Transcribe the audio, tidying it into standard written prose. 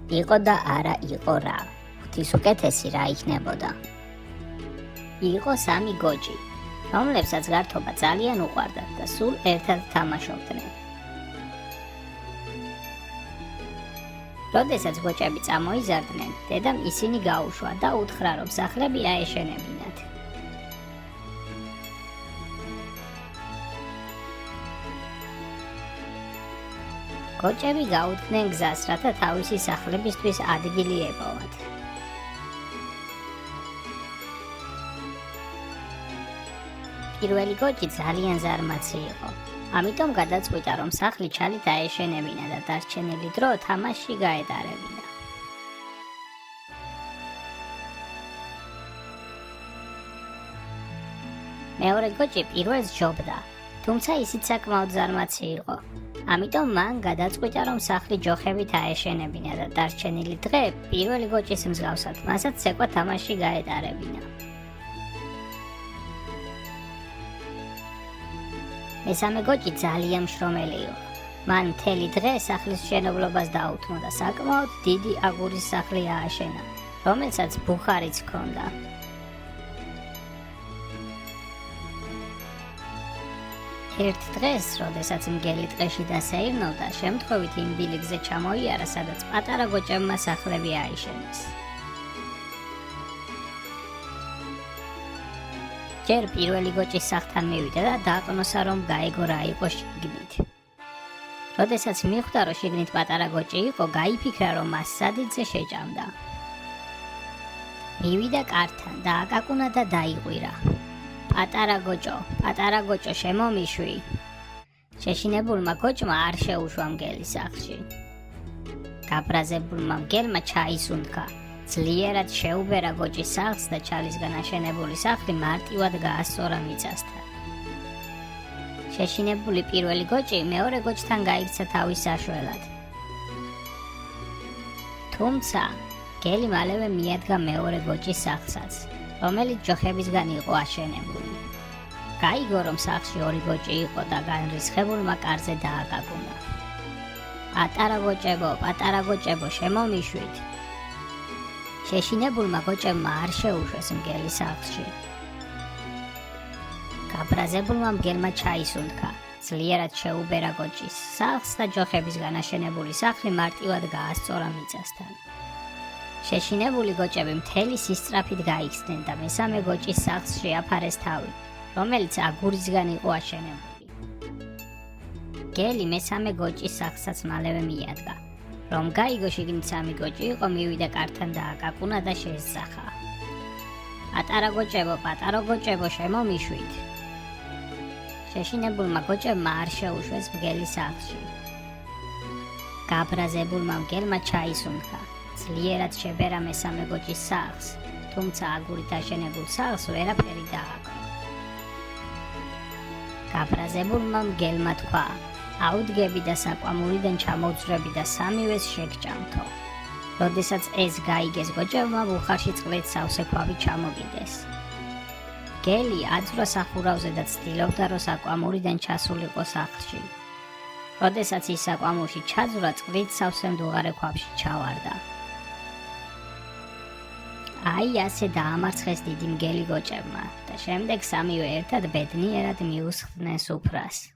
იყო და არა იყო რა. ღვთის უკეთესი რა იქნებოდა. იყო 3 გოჯი, რომლებსაც გართობა ძალიან უყვარდათ და სულ ერთად თამაშობდნენ. როდესაც გოჭები წამოიზარდნენ, დედამ ისინი გაუშვა და უთხრა, რომ სახლები აეშენებინათ. გოჭები გაუდგნენ გზას, რათა თავისი სახლებისთვის ადგილი ებოვათ. პირველი გოჭი ძალიან ზარმაცი იყო. ამიტომ გადაწყვიტა, რომ სახლი ჩალით აეშენებინა და დარჩენილი დრო თამაშში გაეტარებინა. მეორე გოჭი პირველს ჯობდა, თუმცა ისიც საკმაოდ ზარმაცი იყო. ამიტომ მან გადაწყვიტა, რომ სახლი ჯოხებით აეშენებინა და დარჩენილი დღე პირველი გოჭის მსგავსად მასაც ცეკვა თამაშში გაეტარებინა. მესამე გოჭი ძალიან მშრომელი იყო. მან მთელი დღე სახლის მშენებლობას დაუთმო და საკმაოდ დიდი აგურის სახლი ააშენა, რომელსაც ბუხარიც ჰქონდა. ერთ დღეს, როდესაც მგელი ტყეში დასეირნოვდა, შემთხვევით იმ ბილიკზე ჩამოიარა, სადაც პატარა გოჭებმა სახლები აიშენეს. ჯერ პირველი გოჭის სახლთან მივიდა და დააყნოსა, რომ გაეგო რა იყო შიგნით. როდესაც მიხვდა, რომ შიგნით პატარა გოჭი იყო, გაიფიქრა, რომ მას სადიძე შეჭამდა. მივიდა კართან, დააკაკუნა და დაიყვირა. პატარა გოჭო, შემომიშვი. შეშინებულმა გოჭმა არ შეუშვა მგელი სახლში. გაბრაზებულმა მგელმა ჩაისუნთქა. ძლიერად შეუბერა გოჭის სახლს და ჩალისგან აშენებული სახლი მარტივად გაასწორა მიწასთან. შეშინებული პირველი გოჭი მეორე გოჭთან გაიქცა თავის საშველად. თუმცა მგელი მალევე მიადგა მეორე გოჭის სახლსაც, რომელიც ჯოხებისგან იყო აშენებული. გაიგო, რომ სახლში 2 გოჭი იყო და განრისხებულმა კარზე დააკაკუნა. პატარა გოჭებო, შემომიშვით. შეშინებულმა გოჭებმა არ შეუშვეს მგელი სახლში. გაბრაზებულმა მგელმა ჩაისუნთქა. ძლიერად შეუბერა გოჭის სახლს და ჯოხებისგან აშენებული სახლი მარტივად გაასწორა მიწასთან. შეშინებული გოჭები მთელი სისწრაფით გაიქცნენ და მესამე გოჭის სახლს შეაფარეს თავი, რომელიც აგურისგან იყო აშენებული. მგელი მესამე გოჭის სახლსაც მალევე მიადგა. რომ გაიგო შიგნით 3 გოჭი იყო, მივიდა კართან დააკაკუნა და შეესწახა. პატარა გოჭებო, შემომიშვით. შეშინებულმა გოჭებმა არ შეუშვეს მგელი სახლში. გაბრაზებულმა მგელმა ჩაისუნთქა. ძლიერად შებერა მესამე გოჭის სახლს, თუმცა აგურით აშენებულ სახლს ვერაფერი დააკო. გაბრაზებულმა მგელმა თქვა, აუდგები და საკვამურიდან ჩამოვძვრები და სამივეს შეგჭამთო. როდესაც ეს გაიგეს, გოჭებმა ბუხარში წყლით სავსე ქვავი ჩამოგიდეს. მგელი აძვრა სახურავზე და ცდილობდა, რომ საკვამურიდან ჩასულიყო სახლში. როდესაც ის საკვამურში ჩაძვრა, წყლით სავსე მდუღარე ქვაბში ჩავარდა. აი ასე დაამარცხეს დიდი მგელი გოჭებმა და შემდეგ 3-ვე ერთად ბედნიერად მიუსხდნენ სუფრას.